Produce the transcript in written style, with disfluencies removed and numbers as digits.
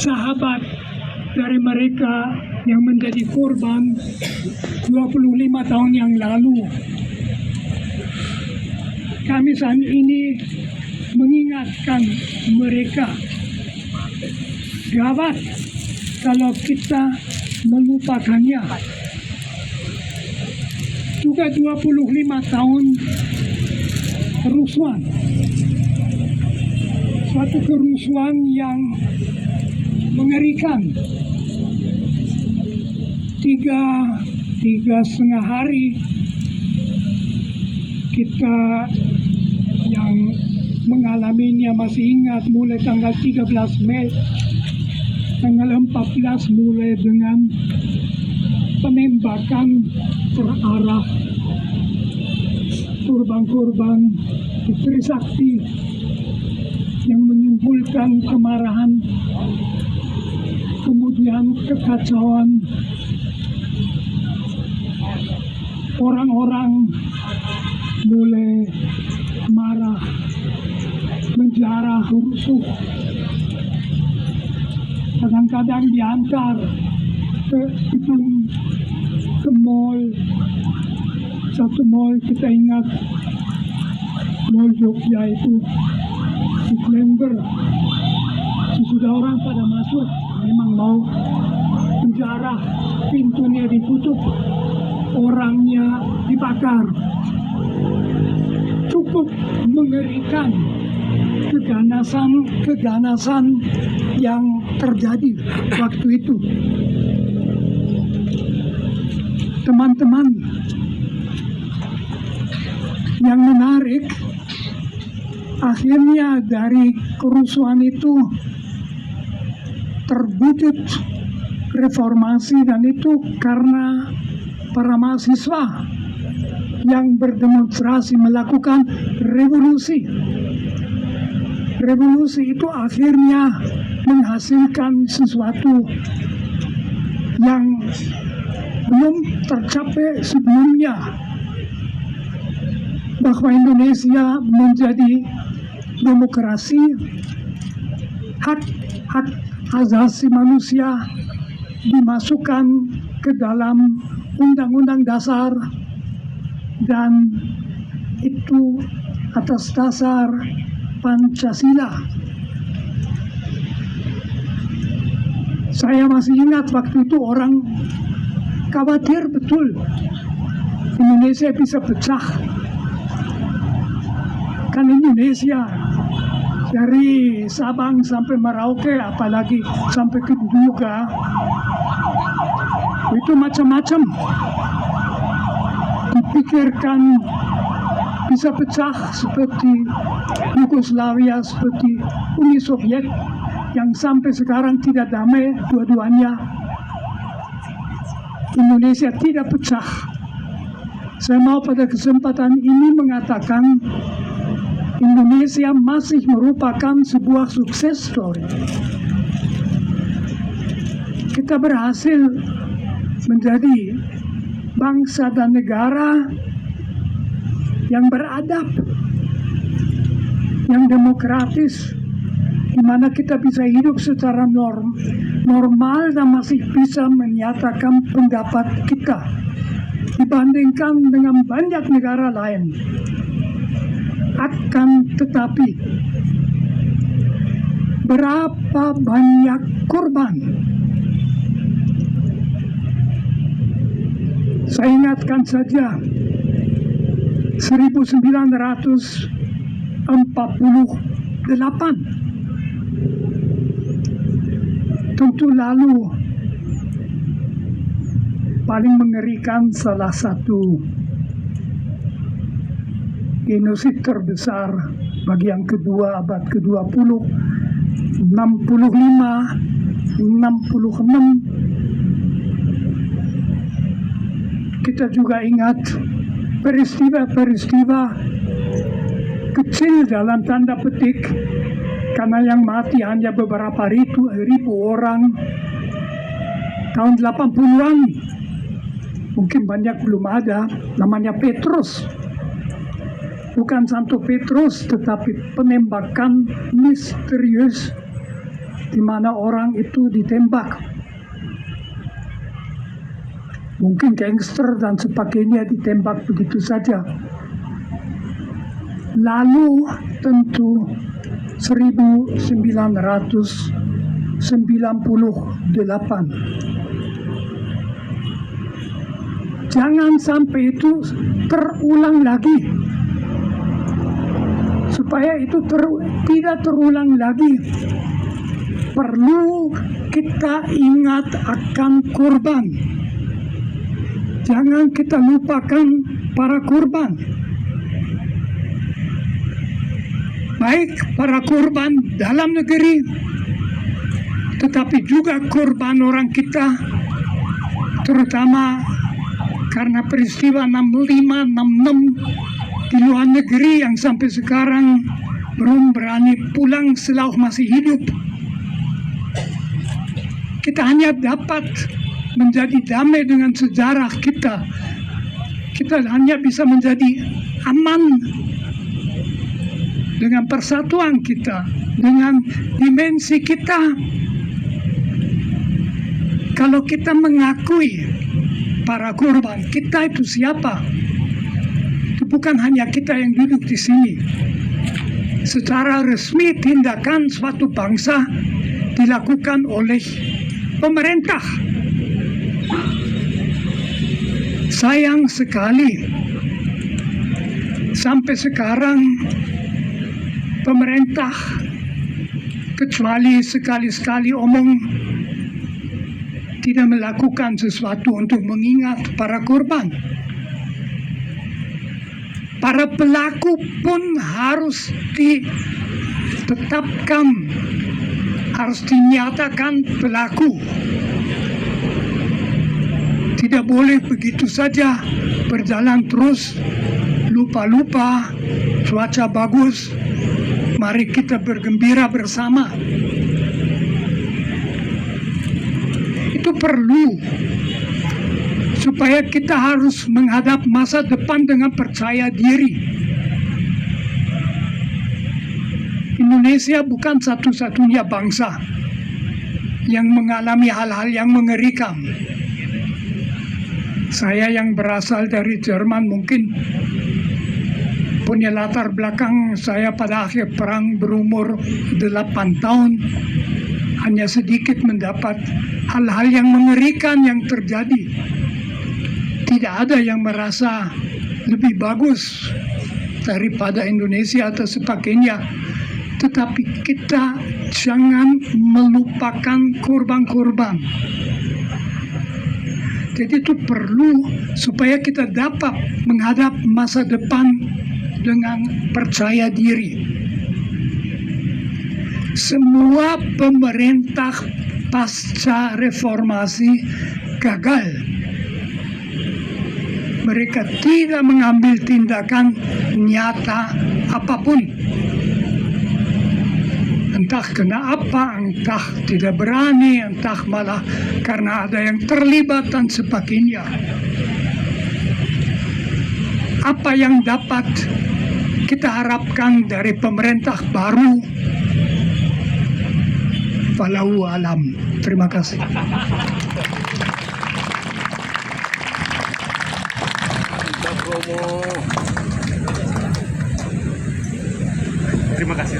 sahabat dari mereka yang menjadi korban 25 tahun yang lalu. Kami saat ini mengingatkan mereka, gawat kalau kita melupakannya. Juga 25 tahun kerusuhan, suatu kerusuhan yang mengerikan. Tiga setengah hari kita yang mengalaminya masih ingat, mulai tanggal 13 Mei, tanggal 14 mulai dengan penembakan terarah korban-korban di Trisakti yang menimbulkan kemarahan, kemudian kekacauan. Orang-orang mulai marah, menjarah, rusuh. Kadang-kadang diantar ke gedung, ke mall. Satu mall kita ingat, Mall Jogja itu di Klember. Sesudah orang pada masuk, memang mau menjarah, pintunya ditutup, orangnya dibakar. Cukup mengerikan keganasan yang terjadi waktu itu. Teman-teman, yang menarik, akhirnya dari kerusuhan itu terwujud reformasi, dan itu karena para mahasiswa yang berdemonstrasi melakukan revolusi. Revolusi itu akhirnya menghasilkan sesuatu yang belum tercapai sebelumnya, bahwa Indonesia menjadi demokrasi, hak asasi manusia dimasukkan ke dalam Undang-Undang Dasar, dan itu atas dasar Pancasila. Saya masih ingat waktu itu orang khawatir betul Indonesia bisa pecah. Kan Indonesia dari Sabang sampai Merauke, apalagi sampai ke Duga, itu macam-macam dipikirkan bisa pecah, seperti Yugoslavia, seperti Uni Soviet yang sampai sekarang tidak damai dua-duanya. Indonesia tidak pecah. Saya mau pada kesempatan ini mengatakan Indonesia masih merupakan sebuah sukses story. Kita berhasil menjadi bangsa dan negara yang beradab, yang demokratis, di mana kita bisa hidup secara normal dan masih bisa menyatakan pendapat kita dibandingkan dengan banyak negara lain. Akan tetapi, berapa banyak korban? Saya ingatkan saja 1948. Tentu lalu paling mengerikan, salah satu genosid terbesar bagi yang kedua abad ke-20, 65-66. Kita juga ingat peristiwa-peristiwa kecil dalam tanda petik, karena yang mati hanya beberapa ribu orang. Tahun 80-an mungkin banyak belum ada, namanya Petrus. Bukan Santo Petrus, tetapi penembakan misterius di mana orang itu ditembak. Mungkin gangster dan sebagainya ditembak begitu saja. Lalu tentu 1998. Jangan sampai itu terulang lagi. Supaya itu tidak terulang lagi, perlu kita ingat akan korban. Jangan kita lupakan para korban. Baik para korban dalam negeri, tetapi juga korban orang kita, terutama karena peristiwa 65, 66 di luar negeri yang sampai sekarang belum berani pulang selauh masih hidup. Kita hanya dapat menjadi damai dengan sejarah kita. Kita hanya bisa menjadi aman dengan persatuan kita, dengan dimensi kita. Kalau kita mengakui para korban, kita itu siapa? Itu bukan hanya kita yang duduk di sini. Secara resmi tindakan suatu bangsa dilakukan oleh pemerintah. Sayang sekali sampai sekarang pemerintah kecuali sekali-sekali omong tidak melakukan sesuatu untuk mengingat para korban. Para pelaku pun harus ditetapkan, harus dinyatakan pelaku. Tidak boleh begitu saja berjalan terus, lupa-lupa, cuaca bagus, mari kita bergembira bersama. Itu perlu, supaya kita harus menghadap masa depan dengan percaya diri. Indonesia bukan satu-satunya bangsa yang mengalami hal-hal yang mengerikan. Saya yang berasal dari Jerman mungkin punya latar belakang saya pada akhir perang berumur 8 tahun. Hanya sedikit mendapat hal-hal yang mengerikan yang terjadi. Tidak ada yang merasa lebih bagus daripada Indonesia atau sebagainya. Tetapi kita jangan melupakan korban-korban. Jadi itu perlu supaya kita dapat menghadap masa depan dengan percaya diri. Semua pemerintah pasca reformasi gagal. Mereka tidak mengambil tindakan nyata apapun. Entah kena apa, entah tidak berani, entah malah karena ada yang terlibat dan sebagainya. Apa yang dapat kita harapkan dari pemerintah baru? Wallahu alam. Terima kasih. Terima kasih.